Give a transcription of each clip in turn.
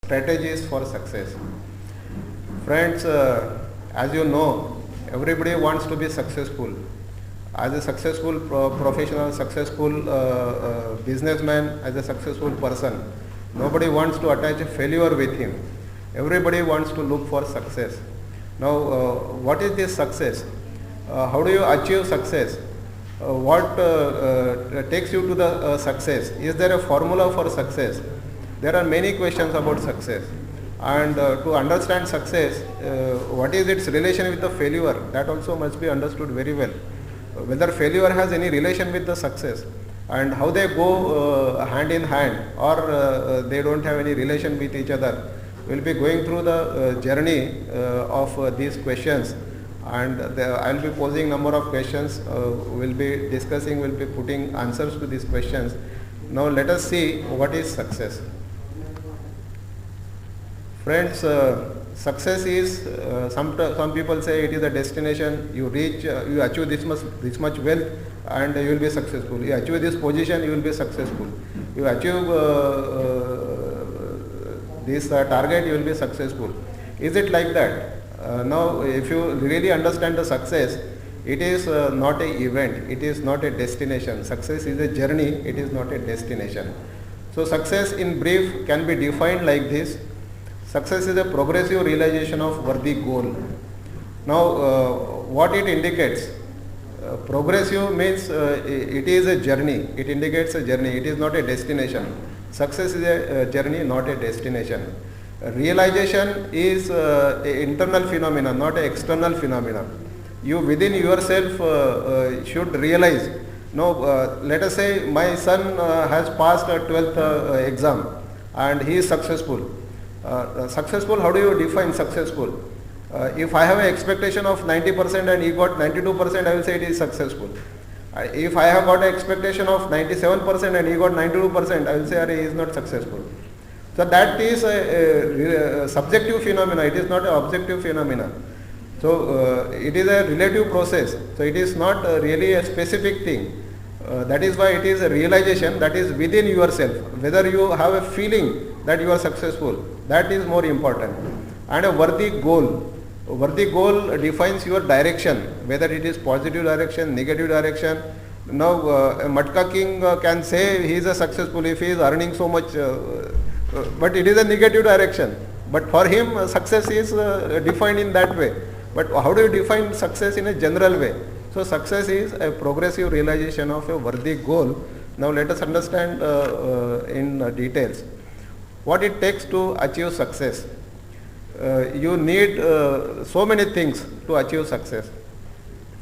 Strategies for success. Friends, as you know, everybody wants to be successful. As a successful professional, successful businessman, as a successful person, nobody wants to attach a failure with him. Everybody wants to look for success. Now, what is this success? How do you achieve success? What takes you to the success? Is there a formula for success? There are many questions about success. And to understand success, what is its relation with the failure? That also must be understood very well. Whether failure has any relation with the success and how they go hand in hand, or they don't have any relation with each other. We'll be going through the journey of these questions, and I'll be posing number of questions. We'll be discussing, we'll be putting answers to these questions. Now let us see what is success. Friends, success is, some people say it is a destination. You reach, you achieve this much wealth and you will be successful. You achieve this position, you will be successful. You achieve this target, you will be successful. Is it like that? Now, if you really understand the success, it is not an event, it is not a destination. Success is a journey, it is not a destination. So success in brief can be defined like this. Success is a progressive realization of worthy goal. Now, what it indicates? Progressive means it is a journey. It indicates a journey. It is not a destination. Success is a journey, not a destination. Realization is an internal phenomenon, not an external phenomenon. You within yourself should realize. No, let us say my son has passed a 12th exam and he is successful. Successful, how do you define successful? If I have an expectation of 90% and he got 92%, I will say it is successful. If I have got an expectation of 97% and he got 92%, I will say he is not successful. So that is a subjective phenomena, it is not an objective phenomena. So it is a relative process, so it is not really a specific thing. That is why it is a realization that is within yourself. Whether you have a feeling that you are successful, that is more important. And a worthy goal. A worthy goal defines your direction, whether it is positive direction, negative direction. Now a Matka king can say he is a successful if he is earning so much, but it is a negative direction. But for him success is defined in that way. But how do you define success in a general way? So success is a progressive realization of a worthy goal. Now let us understand in details what it takes to achieve success. You need so many things to achieve success.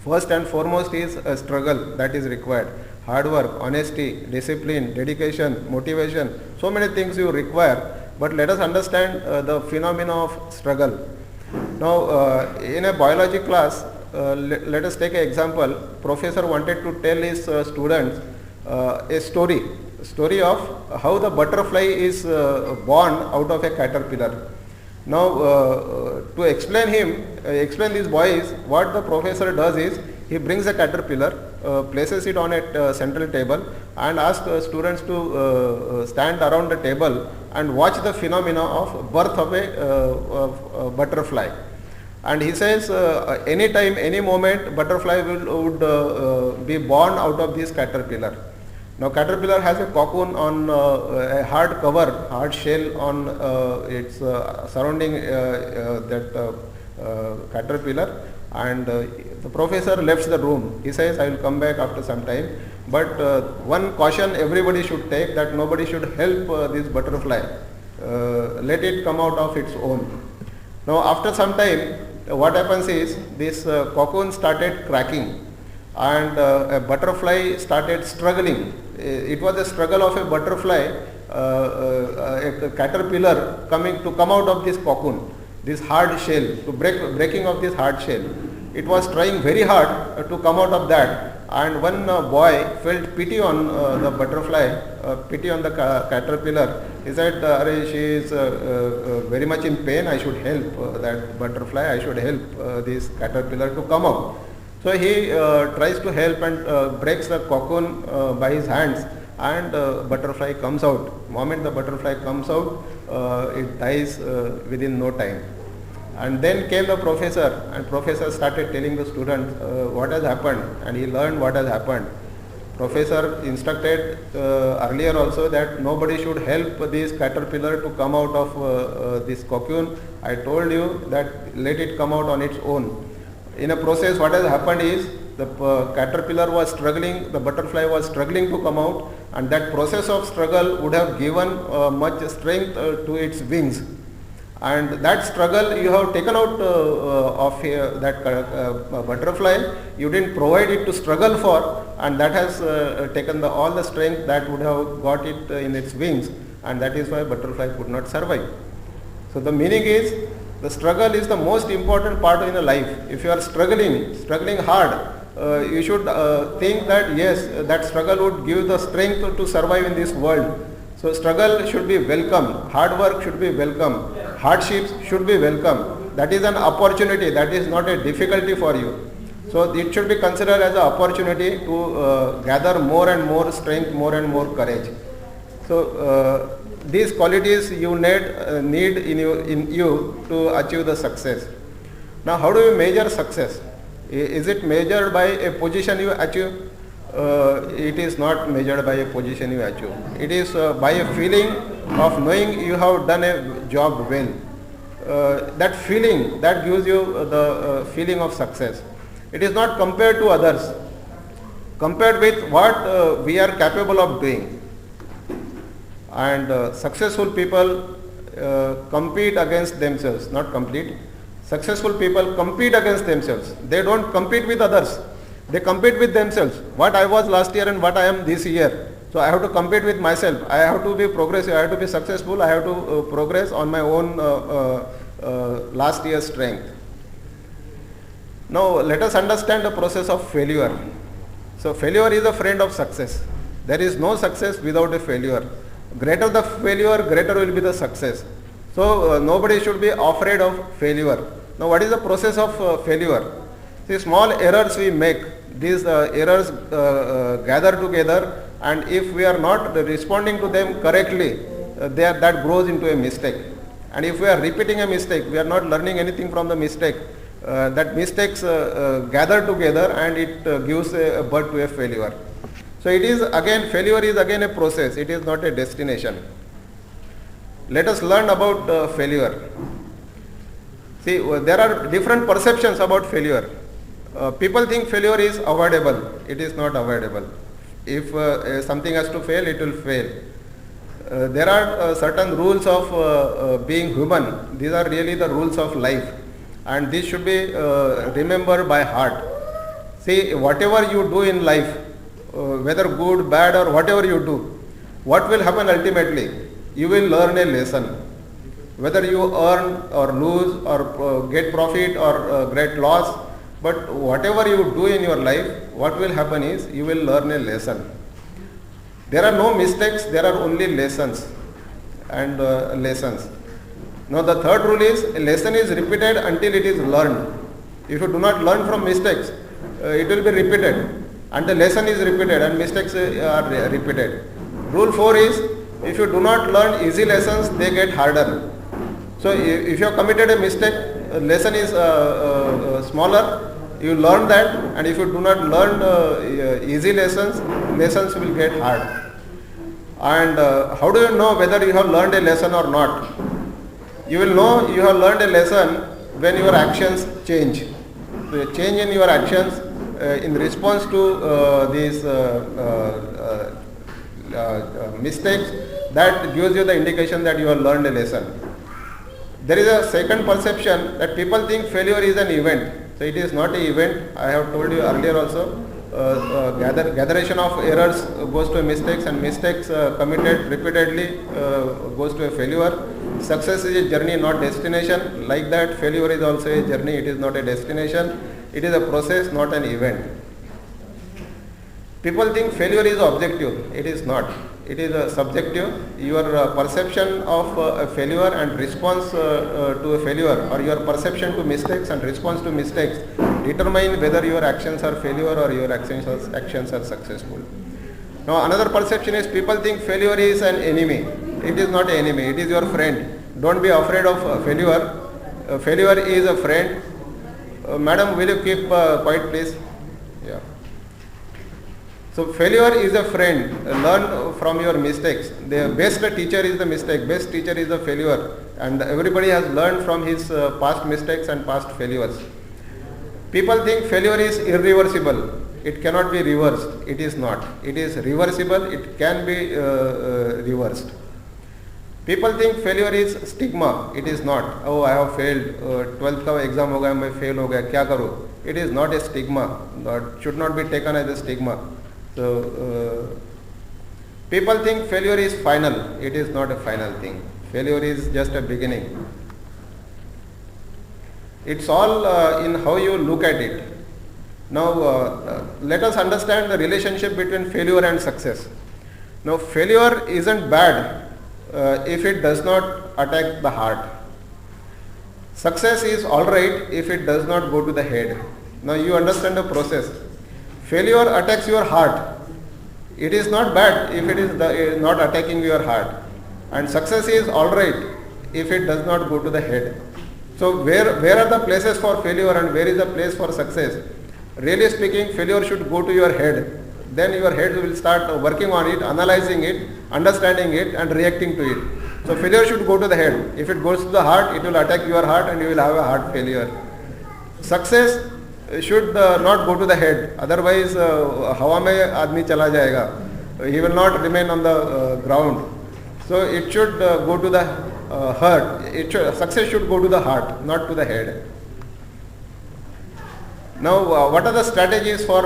First and foremost is a struggle that is required. Hard work, honesty, discipline, dedication, motivation, so many things you require. But let us understand the phenomena of struggle. Now in a biology class, let us take an example. Professor wanted to tell his students a story of how the butterfly is born out of a caterpillar. Now to explain these boys, what the professor does is he brings a caterpillar, places it on a central table and asks students to stand around the table and watch the phenomena of birth of a butterfly. And he says anytime, any moment butterfly would be born out of this caterpillar. Now caterpillar has a cocoon on a hard cover, hard shell on its surrounding that caterpillar, and the professor left the room. He says I will come back after some time, but one caution everybody should take, that nobody should help this butterfly. Let it come out of its own. Now after some time what happens is this cocoon started cracking and a butterfly started struggling. It was a struggle of a butterfly, a caterpillar come out of this cocoon, this hard shell, to breaking of this hard shell. It was trying very hard to come out of that, and one boy felt pity on the butterfly, pity on the caterpillar. He said, she is very much in pain, I should help that butterfly, I should help this caterpillar to come out. So he tries to help and breaks the cocoon by his hands, and butterfly comes out. Moment the butterfly comes out, it dies within no time. And then came the professor, and professor started telling the students what has happened, and he learned what has happened. Professor instructed earlier also that nobody should help this caterpillar to come out of this cocoon. I told you that let it come out on its own. In a process, what has happened is the caterpillar was struggling, the butterfly was struggling to come out, and that process of struggle would have given much strength to its wings. And that struggle you have taken out of that butterfly, you didn't provide it to struggle for, and that has taken all the strength that would have got it in its wings, and that is why butterfly could not survive. So the meaning is, the struggle is the most important part in a life. If you are struggling hard, you should think that yes, that struggle would give the strength to survive in this world. So struggle should be welcome, hard work should be welcome, hardships should be welcome. That is an opportunity, that is not a difficulty for you. So it should be considered as an opportunity to gather more and more strength, more and more courage. So these qualities you need in you to achieve the success. Now how do you measure success? Is it measured by a position you achieve? It is not measured by a position you achieve. It is by a feeling of knowing you have done a job well. That feeling, that gives you the feeling of success. It is not compared to others, compared with what we are capable of doing. And successful people compete against themselves, not complete. Successful people compete against themselves. They don't compete with others. They compete with themselves. What I was last year and what I am this year. So I have to compete with myself. I have to be progressive. I have to be successful. I have to progress on my own last year's strength. Now let us understand the process of failure. So failure is a friend of success. There is no success without a failure. Greater the failure, greater will be the success. So nobody should be afraid of failure. Now what is the process of failure? See, small errors we make, these errors gather together, and if we are not responding to them correctly, that grows into a mistake. And if we are repeating a mistake, we are not learning anything from the mistake, that mistakes gather together and it gives birth to a failure. So it is again, failure is again a process, it is not a destination. Let us learn about failure. See, there are different perceptions about failure. People think failure is avoidable. It is not avoidable. If something has to fail, it will fail. There are certain rules of being human. These are really the rules of life, and these should be remembered by heart. See, whatever you do in life, whether good, bad, or whatever you do, what will happen ultimately? You will learn a lesson. Whether you earn or lose or get profit or get loss, but whatever you do in your life, what will happen is you will learn a lesson. There are no mistakes, there are only lessons and lessons. Now the third rule is, a lesson is repeated until it is learned. If you do not learn from mistakes, it will be repeated, and the lesson is repeated and mistakes are repeated. Rule 4 is, if you do not learn easy lessons, they get harder. So if you have committed a mistake, lesson is smaller, you learn that, and if you do not learn easy lessons, lessons will get hard. And how do you know whether you have learned a lesson or not? You will know you have learned a lesson when your actions change. So change in your actions in response to these mistakes, that gives you the indication that you have learned a lesson. There is a second perception that people think failure is an event. So it is not an event. I have told you earlier also, gatheration of errors goes to mistakes, and mistakes committed repeatedly goes to a failure. Success is a journey, not destination. Like that, failure is also a journey, it is not a destination. It is a process, not an event. People think failure is objective. It is not. It is subjective. Your perception of a failure and response to a failure, or your perception to mistakes and response to mistakes, determine whether your actions are failure or your actions are successful. Now another perception is people think failure is an enemy. It is not an enemy, it is your friend. Don't be afraid of failure. Failure is a friend. Madam, will you keep quiet please? Yeah. So failure is a friend. Learn from your mistakes. The best teacher is the mistake. Best teacher is the failure. And everybody has learned from his past mistakes and past failures. People think failure is irreversible. It cannot be reversed. It is not. It is reversible. It can be reversed. People think failure is stigma. It is not. Oh, I have failed. 12th का exam हो गया, मैं fail हो गया, क्या करूँ? It is not a stigma. That should not be taken as a stigma. So people think failure is final. It is not a final thing. Failure is just a beginning. It's all in how you look at it. Now let us understand the relationship between failure and success. Now failure isn't bad if it does not attack the heart. Success is alright if it does not go to the head. Now you understand the process. Failure attacks your heart. It is not bad if it is not attacking your heart. And success is alright if it does not go to the head. So where are the places for failure and where is the place for success? Really speaking, failure should go to your head. Then your head will start working on it, analyzing it, understanding it and reacting to it. So failure should go to the head. If it goes to the heart, it will attack your heart and you will have a heart failure. Success should not go to the head. Otherwise, hawa mein aadmi chala jayega. He will not remain on the ground. So it should go to the heart. Success should go to the heart, not to the head. Now, what are the strategies for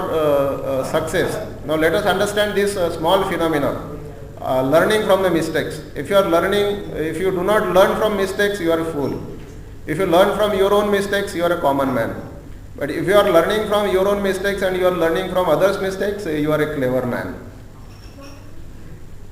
success? Now, let us understand this small phenomena. Learning from the mistakes. If you do not learn from mistakes, you are a fool. If you learn from your own mistakes, you are a common man. But if you are learning from your own mistakes and you are learning from others' mistakes, you are a clever man.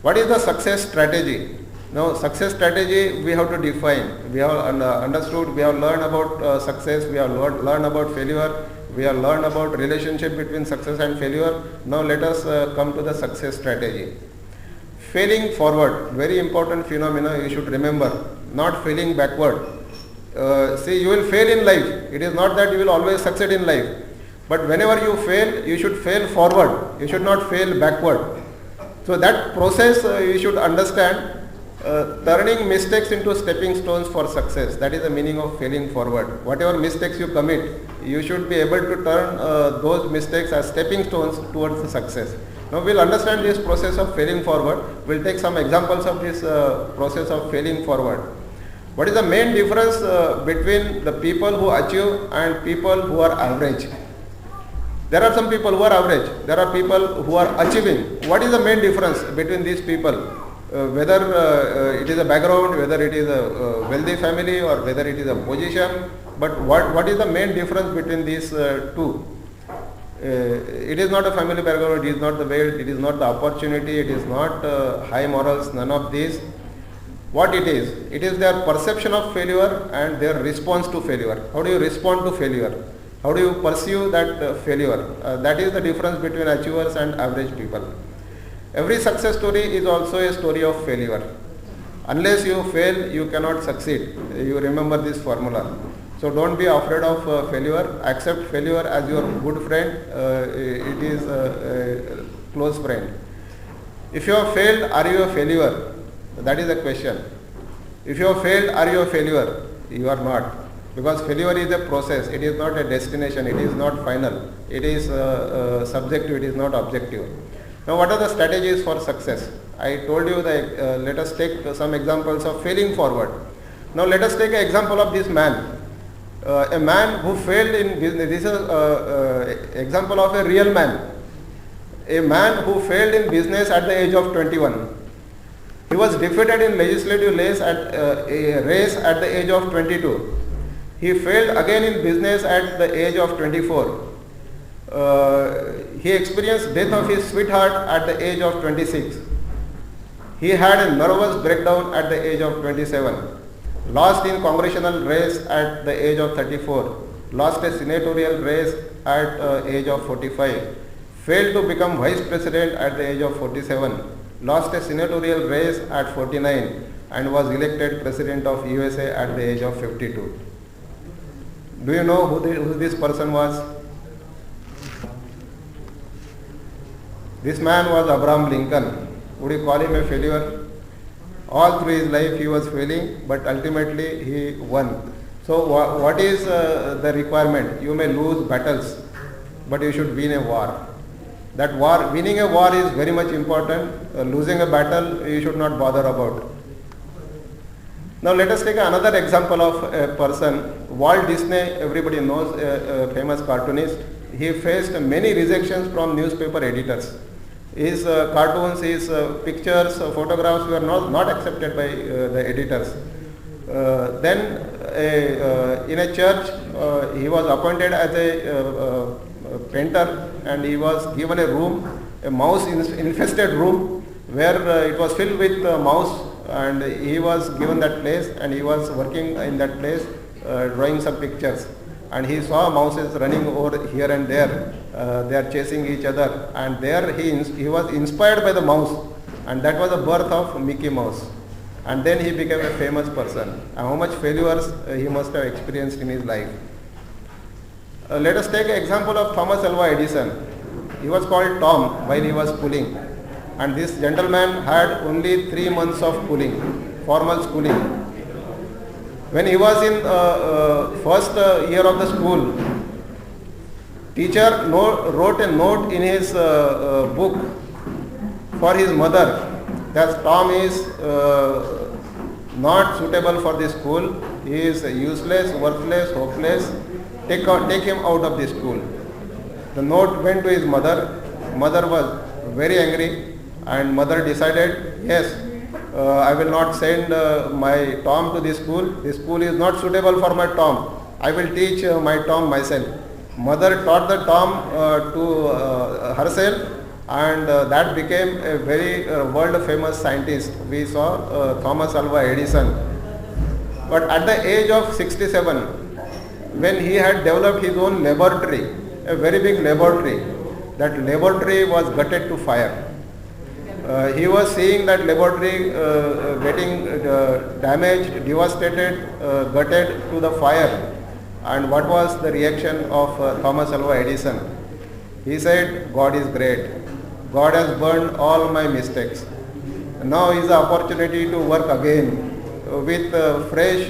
What is the success strategy? Now, success strategy we have to define. We have understood, we have learned about success, we have learned about failure, we have learned about relationship between success and failure. Now let us come to the success strategy. Failing forward, very important phenomena you should remember, not failing backward. See, you will fail in life. It is not that you will always succeed in life. But whenever you fail, you should fail forward. You should not fail backward. So that process you should understand, turning mistakes into stepping stones for success. That is the meaning of failing forward. Whatever mistakes you commit, you should be able to turn those mistakes as stepping stones towards the success. Now we'll understand this process of failing forward. We'll take some examples of this process of failing forward. What is the main difference between the people who achieve and people who are average? There are some people who are average. There are people who are achieving. What is the main difference between these people? Whether it is a background, whether it is a wealthy family or whether it is a position. But what is the main difference between these two? It is not a family background, it is not the wealth, it is not the opportunity, it is not high morals, none of these. What it is their perception of failure and their response to failure. How do you respond to failure? How do you pursue that failure? That is the difference between achievers and average people. Every success story is also a story of failure. Unless you fail, you cannot succeed. You remember this formula. So don't be afraid of failure. Accept failure as your good friend. It is a close friend. If you have failed, are you a failure? That is the question. If you have failed, are you a failure? You are not. Because failure is a process. It is not a destination. It is not final. It is subjective. It is not objective. Now what are the strategies for success? I told you that let us take some examples of failing forward. Now let us take an example of this man. A man who failed in business. This is an example of a real man. A man who failed in business at the age of 21. He was defeated in legislative race at the age of 22. He failed again in business at the age of 24. He experienced death of his sweetheart at the age of 26. He had a nervous breakdown at the age of 27. Lost in congressional race at the age of 34. Lost a senatorial race at age of 45. failed to become vice president at the age of 47, lost a senatorial race at 49, and was elected president of USA at the age of 52. Do you know who this person was? This man was Abraham Lincoln. Would you call him a failure? All through his life he was failing, but ultimately he won. So what is the requirement? You may lose battles, but you should win a war. That war, winning a war is very much important. Losing a battle you should not bother about. Now let us take another example of a person. Walt Disney, everybody knows, a famous cartoonist. He faced many rejections from newspaper editors. His cartoons, his pictures, photographs were not accepted by the editors. Then in a church he was appointed as a painter, and he was given a room, a mouse infested room, where it was filled with mouse, and he was given that place, and he was working in that place drawing some pictures, and he saw mouses running over here and there. They are chasing each other, and there he was inspired by the mouse, and that was the birth of Mickey Mouse. And then he became a famous person. And how much failures he must have experienced in his life. Let us take an example of Thomas Alva Edison. He was called Tom while he was schooling, and this gentleman had only 3 months of schooling, formal schooling. When he was in first year of the school, teacher wrote a note in his book for his mother that Tom is not suitable for this school. He is useless, worthless, hopeless. Take him out of this school. The note went to his mother. Mother was very angry, and mother decided, yes, I will not send my Tom to this school. This school is not suitable for my Tom. I will teach my Tom myself. Mother taught the Tom to herself, and that became a very world famous scientist. We saw Thomas Alva Edison. But at the age of 67, when he had developed his own laboratory, a very big laboratory, that laboratory was gutted to fire. He was seeing that laboratory getting damaged, devastated, gutted to the fire. And what was the reaction of Thomas Alva Edison? He said, God is great. God has burned all my mistakes. Now is the opportunity to work again with fresh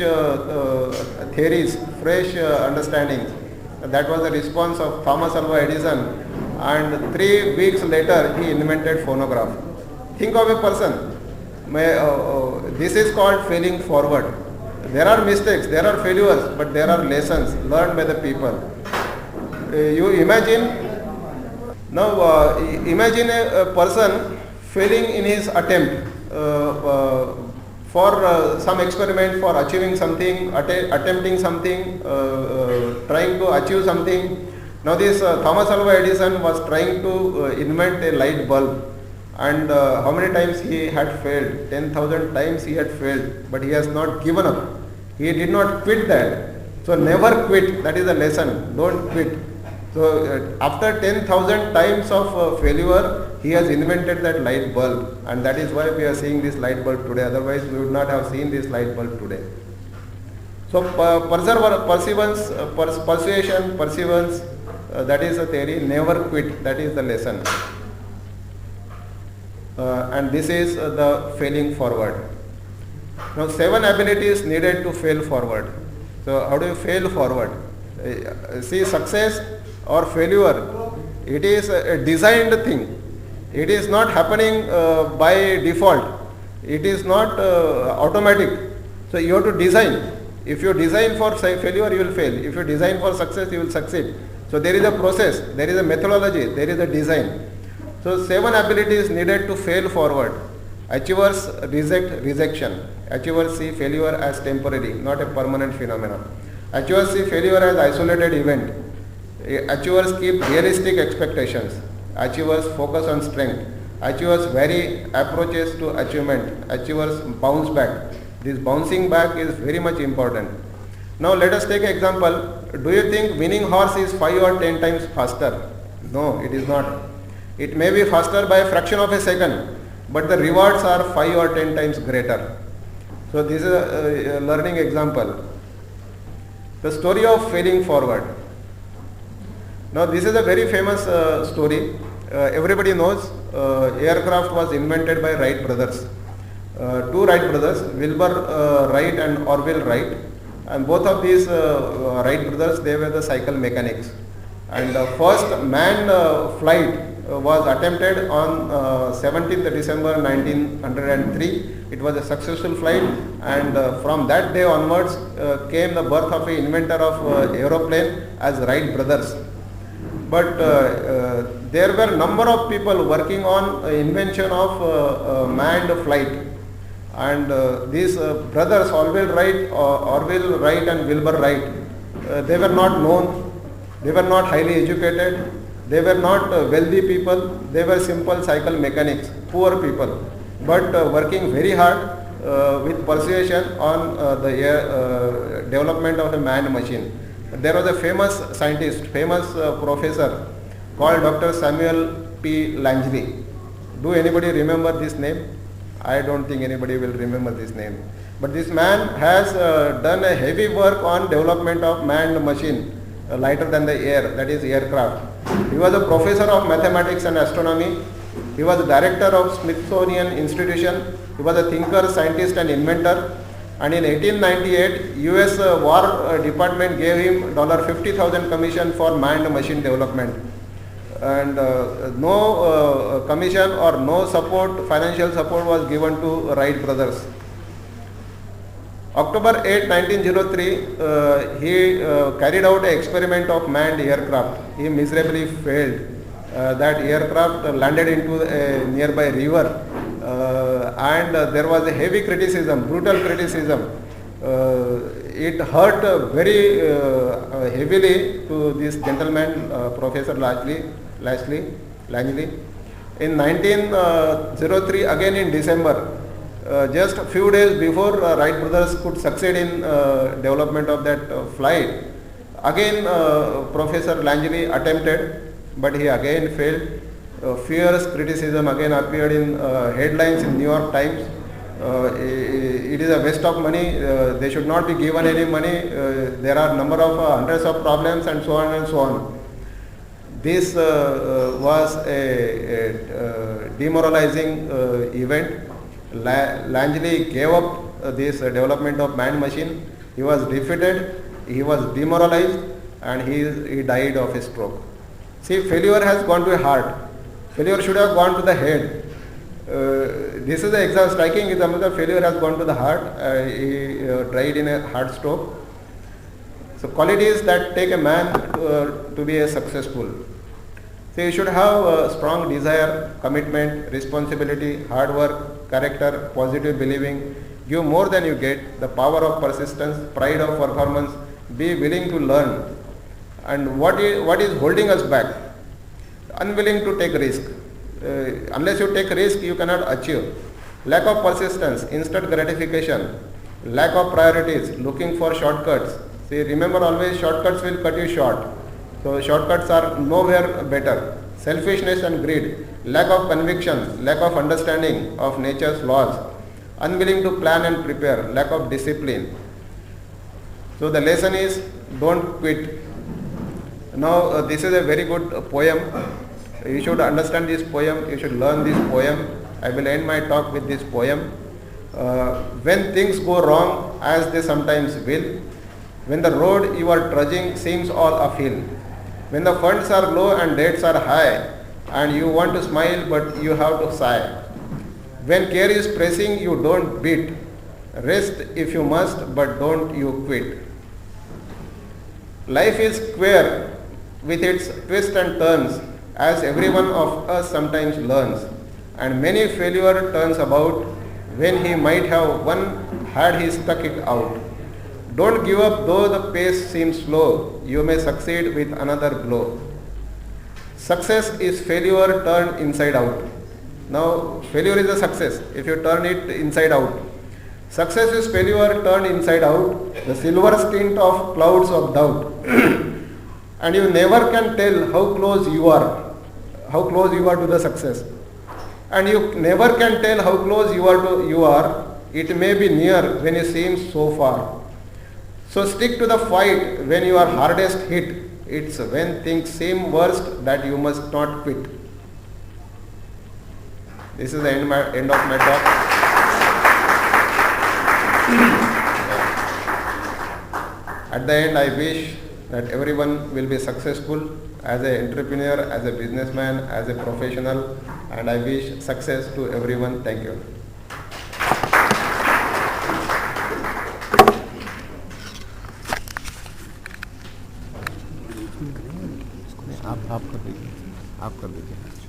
theories, fresh understandings. That was the response of Thomas Alva Edison. And 3 weeks later, he invented phonograph. Think of a person. This is called failing forward. There are mistakes, there are failures, but there are lessons learned by the people. You imagine, now imagine a person failing in his attempt for some experiment, for achieving something, attempting something, trying to achieve something. Now this Thomas Alva Edison was trying to invent a light bulb. And how many times he had failed? 10,000 times he had failed, but he has not given up. He did not quit that. So never quit. That is the lesson. Don't quit. So after 10,000 times of failure, he has invented that light bulb, and that is why we are seeing this light bulb today. Otherwise, we would not have seen this light bulb today. So perseverance, perseverance, that is the theory. Never quit. That is the lesson. And this is the failing forward. Now 7 abilities needed to fail forward. So how do you fail forward? See, success or failure, it is a designed thing. It is not happening by default. It is not automatic. So you have to design. If you design for failure, you will fail. If you design for success, you will succeed. So there is a process, there is a methodology, there is a design. So 7 abilities needed to fail forward. Achievers reject rejection. Achievers see failure as temporary, not a permanent phenomenon. Achievers see failure as isolated event. Achievers keep realistic expectations. Achievers focus on strength. Achievers vary approaches to achievement. Achievers bounce back. This bouncing back is very much important. Now let us take an example. Do you think winning horse is 5 or 10 times faster? No, it is not. It may be faster by a fraction of a second, but the rewards are 5 or 10 times greater. So this is a learning example. The story of failing forward. Now this is a very famous story. Everybody knows aircraft was invented by Wright brothers. Two Wright brothers, Wilbur Wright and Orville Wright. And both of these Wright brothers, they were the cycle mechanics. And the first manned flight was attempted on 17th December 1903. It was a successful flight, and from that day onwards came the birth of an inventor of aeroplane as Wright brothers. But there were a number of people working on invention of manned flight. And these brothers, Orville Wright and Wilbur Wright, they were not known, they were not highly educated, they were not wealthy people, they were simple cycle mechanics, poor people, but working very hard with persuasion on the development of a manned machine. There was a famous scientist, famous professor called Dr. Samuel P. Langley. Do anybody remember this name? I don't think anybody will remember this name. But this man has done a heavy work on development of manned machine, lighter than the air, that is aircraft. He was a professor of mathematics and astronomy. He was the director of Smithsonian Institution. He was a thinker, scientist and inventor. And in 1898, US War Department gave him $50,000 commission for manned machine development. And no commission or no support, financial support was given to Wright brothers. October 8, 1903, he carried out an experiment of manned aircraft. He miserably failed. That aircraft landed into a nearby river, and there was a heavy criticism, brutal criticism. It hurt very heavily to this gentleman, Professor Langley. In 1903, again in December, just a few days before Wright brothers could succeed in development of that flight, again Professor Langley attempted, but he again failed. Fierce criticism again appeared in headlines in New York Times. It is a waste of money, they should not be given any money, there are number of hundreds of problems and so on and so on. This was a demoralizing event. Langley gave up this development of manned machine. He was defeated, he was demoralized, and he died of a stroke. See, failure has gone to a heart. Failure should have gone to the head. This is the striking example that failure has gone to the heart. He died in a heart stroke. So qualities that take a man to be a successful. So you should have a strong desire, commitment, responsibility, hard work, character, positive believing, give more than you get, the power of persistence, pride of performance, be willing to learn. And what is holding us back? Unwilling to take risk. Unless you take risk, you cannot achieve. Lack of persistence, instant gratification, lack of priorities, looking for shortcuts. See, remember always shortcuts will cut you short. So shortcuts are nowhere better. Selfishness and greed, lack of conviction, lack of understanding of nature's laws, unwilling to plan and prepare, lack of discipline. So the lesson is, don't quit. Now this is a very good poem. You should understand this poem, you should learn this poem. I will end my talk with this poem. When things go wrong, as they sometimes will, when the road you are trudging seems all uphill, when the funds are low and debts are high, and you want to smile but you have to sigh, when care is pressing you don't beat, rest if you must but don't you quit. Life is queer with its twists and turns, as every one of us sometimes learns, and many failure turns about when he might have won had he stuck it out. Don't give up though the pace seems slow, you may succeed with another blow. Success is failure turned inside out. Now failure is a success if you turn it inside out. Success is failure turned inside out, the silver tint of clouds of doubt. And you never can tell how close you are how close you are to the success. And you never can tell how close you are. It may be near when you seem so far. So stick to the fight when you are hardest hit. It's when things seem worst that you must not quit. This is the end of my talk. At the end, I wish that everyone will be successful as an entrepreneur, as a businessman, as a professional, and I wish success to everyone. Thank you. आप कर दीजिए